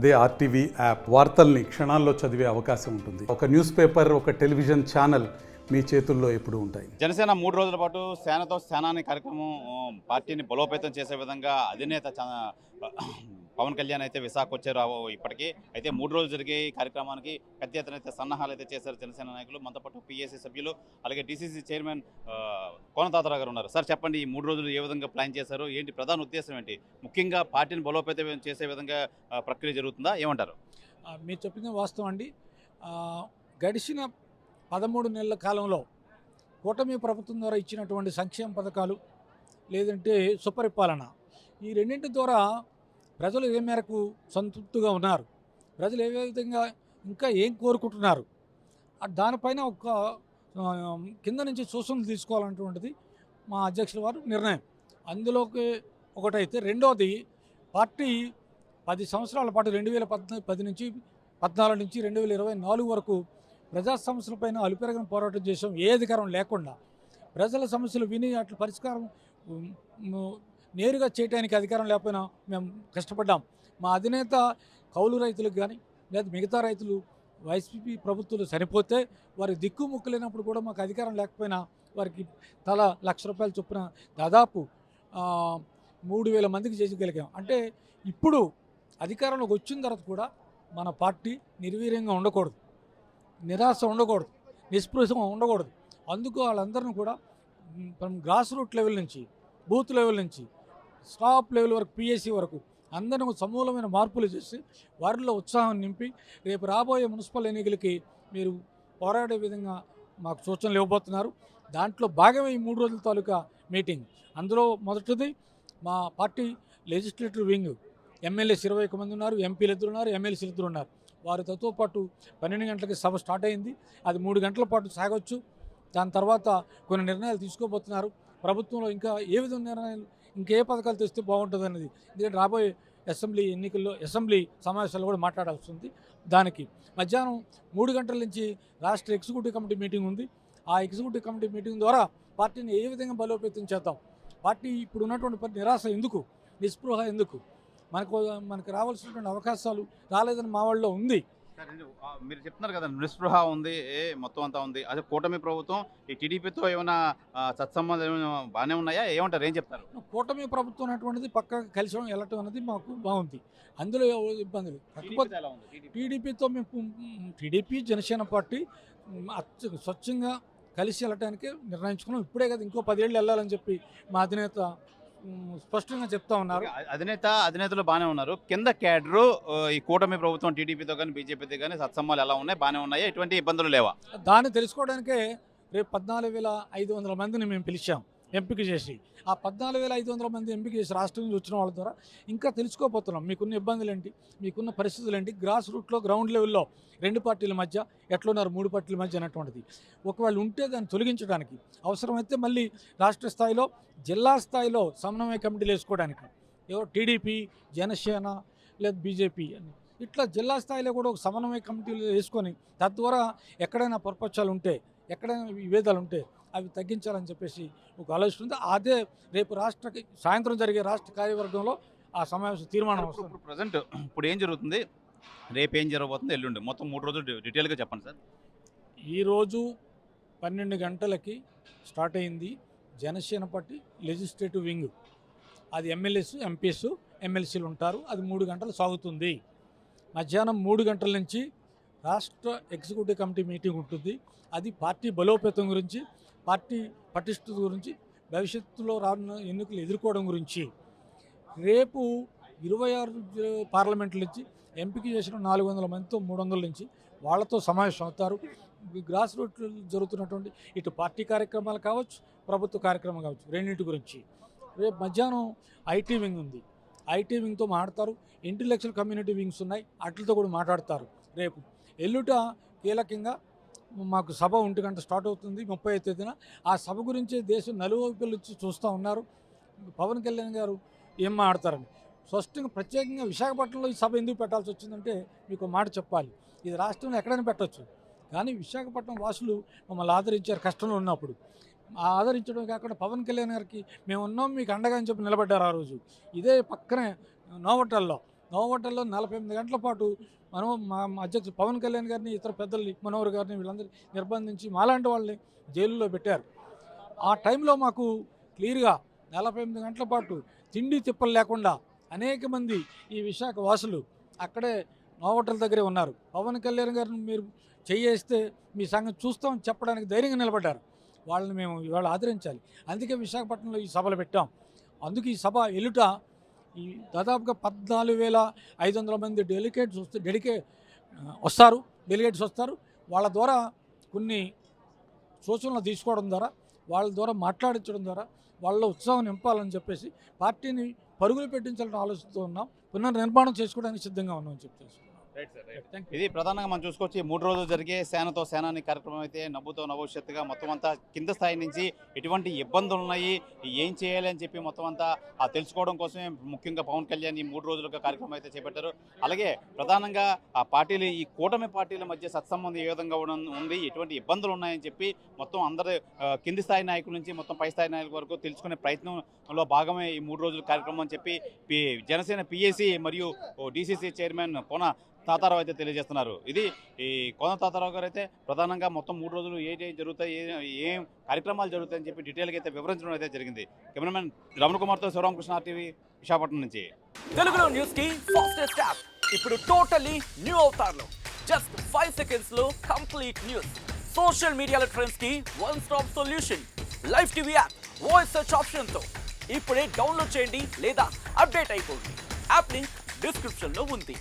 అదే RTV app వార్తల్ని క్షణాల్లో చదివే అవకాశం ఉంటుంది. ఒక న్యూస్ పేపర్, ఒక టెలివిజన్ ఛానల్ మీ చేతుల్లో ఎప్పుడూ ఉంటాయి. జనసేన 3 రోజుల పాటు సేనతో సేనాని కార్యక్రమం పార్టీని బలోపేతం చేసే విధంగా అధినేత పవన్ కళ్యాణ్ అయితే విశాఖ వచ్చారు ఇప్పటికీ. అయితే 3 రోజులు జరిగే ఈ కార్యక్రమానికి పెద్ద ఎత్తున అయితే సన్నాహాలు అయితే చేశారు జనసేన నాయకులు. మనతో పాటు పిఎస్సి సభ్యులు అలాగే డీసీసీ చైర్మన్ కోన తాతారావు గారు ఉన్నారు. సార్ చెప్పండి, ఈ 3 రోజులు ఏ విధంగా ప్లాన్ చేశారు, ఏంటి ప్రధాన ఉద్దేశం ఏంటి, ముఖ్యంగా పార్టీని బలోపేతం చేసే విధంగా ప్రక్రియ జరుగుతుందా, ఏమంటారు? మీరు చెప్పింది వాస్తవం అండి. గడిచిన 13 నెలల కాలంలో కూటమి ప్రభుత్వం ద్వారా ఇచ్చినటువంటి సంక్షేమ పథకాలు లేదంటే సుపరిపాలన, ఈ రెండింటి ద్వారా ప్రజలు ఏ మేరకు సంతృప్తిగా ఉన్నారు, ప్రజలు ఏ విధంగా ఇంకా ఏం కోరుకుంటున్నారు, దానిపైన ఒక కింద నుంచి సూచనలు తీసుకోవాలన్నటువంటిది మా అధ్యక్షుల వారు నిర్ణయం. అందులోకి ఒకటైతే, రెండోది పార్టీ 10 సంవత్సరాల పాటు 2010 నుంచి 14 నుంచి 2024 వరకు ప్రజా సమస్యలపైన అలుపెరగని పోరాటం చేసాం. ఏ అధికారం లేకుండా ప్రజల సమస్యలు విని అట్లా పరిష్కారం నేరుగా చేయడానికి అధికారం లేకపోయినా మేము కష్టపడ్డాం. మా అధినేత కౌలు రైతులకు కానీ లేదా మిగతా రైతులు వైసీపీ ప్రభుత్వాలు చనిపోతే వారి దిక్కుముక్కు లేనప్పుడు కూడా మాకు అధికారం లేకపోయినా వారికి తల ₹1,00,000 చొప్పున దాదాపు 3,000 మందికి చేయగలిగాం. అంటే ఇప్పుడు అధికారంలోకి వచ్చిన తర్వాత కూడా మన పార్టీ నిర్వీర్యంగా ఉండకూడదు, నిరాశ ఉండకూడదు, నిస్పృహంగా ఉండకూడదు. అందుకు వాళ్ళందరినీ కూడా గ్రాస్ రూట్ లెవెల్ నుంచి బూత్ లెవెల్ నుంచి స్టాప్ లెవెల్ వరకు పిఎస్సి వరకు అందరినీ సమూలమైన మార్పులు చేసి వారిలో ఉత్సాహం నింపి రేపు రాబోయే మున్సిపల్ ఎన్నికలకి మీరు పోరాడే విధంగా మాకు సూచనలు ఇవ్వబోతున్నారు. దాంట్లో భాగమే ఈ 3 రోజుల తాలూకా మీటింగ్. అందులో మొదటిది మా పార్టీ లెజిస్లేటివ్ వింగ్, ఎమ్మెల్యేస్ 21 మంది ఉన్నారు, ఎంపీలు 2 ఉన్నారు, ఎమ్మెల్సీలు 2 ఉన్నారు. వారితో పాటు 12 గంటలకి సభ స్టార్ట్ అయింది. అది 3 గంటల పాటు సాగొచ్చు. దాని తర్వాత కొన్ని నిర్ణయాలు తీసుకోబోతున్నారు. ప్రభుత్వంలో ఇంకా ఏ విధంగా నిర్ణయాలు, ఇంకే పథకాలు తెస్తే బాగుంటుంది అన్నది, ఎందుకంటే రాబోయే అసెంబ్లీ ఎన్నికల్లో అసెంబ్లీ సమావేశాల్లో కూడా మాట్లాడాల్సి ఉంది. దానికి మధ్యాహ్నం 3 గంటల నుంచి రాష్ట్ర ఎగ్జిక్యూటివ్ కమిటీ మీటింగ్ ఉంది. ఆ ఎగ్జిక్యూటివ్ కమిటీ మీటింగ్ ద్వారా పార్టీని ఏ విధంగా బలోపేతం చేద్దాం, పార్టీ ఇప్పుడు ఉన్నటువంటి నిరాశ ఎందుకు, నిస్పృహ ఎందుకు, మనకు రావాల్సినటువంటి అవకాశాలు రాలేదని మా వాళ్ళలో ఉంది. మీరు చెప్తున్నారు కదా, నిస్పృహ ఉంది, మొత్తం అంతా ఉంది. అదే కూటమి ప్రభుత్వం ఈ టీడీపీతో ఏమైనా సత్సంబంధం ఏమైనా బాగానే ఉన్నాయా, ఏమంటారు, ఏం చెప్తారు? కూటమి ప్రభుత్వం అనేటువంటిది పక్కగా కలిసి వెళ్ళటం అనేది మాకు బాగుంది. అందులో ఇబ్బందులు. కాకపోతే టీడీపీతో మేము టీడీపీ జనసేన పార్టీ స్వచ్ఛంగా కలిసి వెళ్ళటానికి నిర్ణయించుకున్నాం. ఇప్పుడే కదా, ఇంకో 10 ఏళ్ళు వెళ్ళాలని చెప్పి మా అధినేత స్పష్టంగా చెప్తా ఉన్నారు. అధినేతలు బాగానే ఉన్నారు. కింద క్యాడరు ఈ కూటమి ప్రభుత్వం టీడీపీతో కానీ బీజేపీతో కానీ సత్సంబాలు ఎలా ఉన్నాయి, బాగానే ఉన్నాయా, ఎటువంటి ఇబ్బందులు లేవా? దాన్ని తెలుసుకోవడానికే రేపు 14,500 మందిని మేము పిలిచాం, ఎంపిక చేసి. ఆ 14,500 మంది ఎంపిక చేసి రాష్ట్రం నుంచి వచ్చిన వాళ్ళ ద్వారా ఇంకా తెలుసుకోబోతున్నాం మీకున్న ఇబ్బందులు ఏంటి, మీకున్న పరిస్థితులు ఏంటి, గ్రాస్ రూట్లో గ్రౌండ్ లెవెల్లో 2 పార్టీల మధ్య ఎట్లున్నారు, 3 పార్టీల మధ్య అనేటువంటిది. ఒకవేళ ఉంటే దాన్ని తొలగించడానికి అవసరమైతే మళ్ళీ రాష్ట్ర స్థాయిలో, జిల్లా స్థాయిలో సమన్వయ కమిటీలు వేసుకోవడానికి, టీడీపీ, జనసేన లేదా బీజేపీ అని ఇట్లా జిల్లా స్థాయిలో కూడా ఒక సమన్వయ కమిటీలు వేసుకొని తద్వారా ఎక్కడైనా పొరపక్షాలు ఉంటే, ఎక్కడైనా విభేదాలు ఉంటే అవి తగ్గించాలని చెప్పేసి ఒక ఆలోచన ఉంది. అదే రేపు సాయంత్రం జరిగే రాష్ట్ర కార్యవర్గంలో ఆ సమావేశం తీర్మానం వస్తుంది. ప్రజెంట్ ఇప్పుడు ఏం జరుగుతుంది, రేపు ఏం జరగబోతుంది, ఎల్లుండి మొత్తం 3 రోజులు డీటెయిల్గా చెప్పండి సార్. ఈరోజు 12 గంటలకి స్టార్ట్ అయింది జనసేన పార్టీ లెజిస్లేటివ్ వింగ్. అది ఎమ్మెల్యేస్, ఎంపీస్, ఎమ్మెల్సీలు ఉంటారు. అది 3 గంటలు సాగుతుంది. మధ్యాహ్నం 3 గంటల నుంచి రాష్ట్ర ఎగ్జిక్యూటివ్ కమిటీ మీటింగ్ ఉంటుంది. అది పార్టీ బలోపేతం గురించి, పార్టీ పటిష్టత గురించి, భవిష్యత్తులో రానున్న ఎన్నికలు ఎదుర్కోవడం గురించి. రేపు 26 పార్లమెంట్ల నుంచి ఎంపిక చేసిన 400 మందితో 300 నుంచి వాళ్ళతో సమావేశం అవుతారు. గ్రాస్ రూట్ జరుగుతున్నటువంటి ఇటు పార్టీ కార్యక్రమాలు కావచ్చు, ప్రభుత్వ కార్యక్రమాలు కావచ్చు, రెండింటి గురించి. రేపు మధ్యాహ్నం ఐటీ వింగ్ ఉంది. ఐటీ వింగ్తో మాట్లాడతారు. ఇంటెలెక్చువల్ కమ్యూనిటీ వింగ్స్ ఉన్నాయి, వాటితో కూడా మాట్లాడతారు. రేపు ఎల్లుట కీలకంగా మాకు సభ 1 గంట స్టార్ట్ అవుతుంది 30వ తేదీన. ఆ సభ గురించి దేశం నలువైపుల నుంచి చూస్తూ ఉన్నారు. పవన్ కళ్యాణ్ గారు ఏం మాట్లాడతారని స్పష్టంగా, ప్రత్యేకంగా విశాఖపట్నంలో ఈ సభ ఎందుకు పెట్టాల్సి వచ్చిందంటే మీకు మాట చెప్పాలి. ఇది రాష్ట్రంలో ఎక్కడైనా పెట్టవచ్చు, కానీ విశాఖపట్నం వాసులు మమ్మల్ని ఆదరించారు కష్టంలో ఉన్నప్పుడు. ఆదరించడం కాకుండా పవన్ కళ్యాణ్ గారికి మేము ఉన్నాం మీకు అండగా అని చెప్పి నిలబడ్డారు ఆ రోజు. ఇదే పక్కనే నోవటల్లో నోవోటల్లో 48 గంటల పాటు మనం మా అధ్యక్షుడు పవన్ కళ్యాణ్ గారిని, ఇతర పెద్దల్ని, మనోహర్ గారిని, వీళ్ళందరినీ నిర్బంధించి మాలాంటి వాళ్ళని జైలులో పెట్టారు. ఆ టైంలో మాకు క్లియర్గా 48 గంటల పాటు తిండి తిప్పలు లేకుండా అనేక మంది ఈ విశాఖ వాసులు అక్కడే నోవోటల దగ్గరే ఉన్నారు. పవన్ కళ్యాణ్ గారిని మీరు చేయేస్తే మీ సంగతి చూస్తామని చెప్పడానికి ధైర్యంగా నిలబడ్డారు. వాళ్ళని మేము ఇవాళ ఆదరించాలి. అందుకే విశాఖపట్నంలో ఈ సభలు పెట్టాం. అందుకు ఈ సభ ఎలుట ఈ దాదాపుగా 14,500 మంది డెలిగేట్స్ వస్తారు. వాళ్ళ ద్వారా కొన్ని సూచనలు తీసుకోవడం ద్వారా, వాళ్ళ ద్వారా మాట్లాడించడం ద్వారా వాళ్ళ ఉత్సాహం నింపాలని చెప్పేసి పార్టీని పరుగులు పెట్టించాలని ఆలోచిస్తూ ఉన్నాం. పునర్నిర్మాణం చేసుకోవడానికి సిద్ధంగా ఉన్నామని చెప్పేసి. ఇది ప్రధానంగా మనం చూసుకోవచ్చు. ఈ 3 రోజులు జరిగే సేనతో సేనాని కార్యక్రమం అయితే నవ్వుతో నభవిష్యత్తుగా మొత్తం అంతా కింద స్థాయి నుంచి ఎటువంటి ఇబ్బందులు ఉన్నాయి, ఏం చేయాలి అని చెప్పి మొత్తం అంతా తెలుసుకోవడం కోసమే ముఖ్యంగా పవన్ కళ్యాణ్ ఈ 3 రోజులుగా కార్యక్రమం అయితే చేపట్టారు. అలాగే ప్రధానంగా ఆ పార్టీలు, ఈ కూటమి పార్టీల మధ్య సత్సంబంధం ఏ విధంగా ఉంది, ఎటువంటి ఇబ్బందులు ఉన్నాయని చెప్పి మొత్తం అందరు కింది స్థాయి నాయకుల నుంచి మొత్తం పై స్థాయి నాయకుల వరకు తెలుసుకునే ప్రయత్నంలో భాగమే ఈ 3 రోజుల కార్యక్రమం అని చెప్పి జనసేన పిఏసి మరియు డిసిసి చైర్మన్ కోన తాతారావు అయితే తెలియజేస్తున్నారు. ఇది ఈ కోన తాతారావు గారు అయితే ప్రధానంగా మొత్తం 3 రోజులు ఏం జరుగుతాయి, ఏం కార్యక్రమాలు జరుగుతాయని చెప్పి డీటెయిల్గా అయితే వివరించడం అయితే జరిగింది. కెమెరామెన్ రమణ కుమార్తో శివరామకృష్ణ టీవీ విశాఖపట్నం నుంచి. తెలుగులో న్యూస్ కి ఫాస్టెస్ట్ యాప్ ఇప్పుడు టోటల్లీ న్యూ అవతార్లో జస్ట్ 5 seconds లో కంప్లీట్ న్యూస్, సోషల్ మీడియాలో ట్రెండ్స్ కి one stop solution, live TV app, voice search option తో ఇప్పుడే డౌన్లోడ్ చేయండి లేదా అప్డేట్ అయిపోండి. యాప్ లింక్ డిస్క్రిప్షన్ లో ఉంది.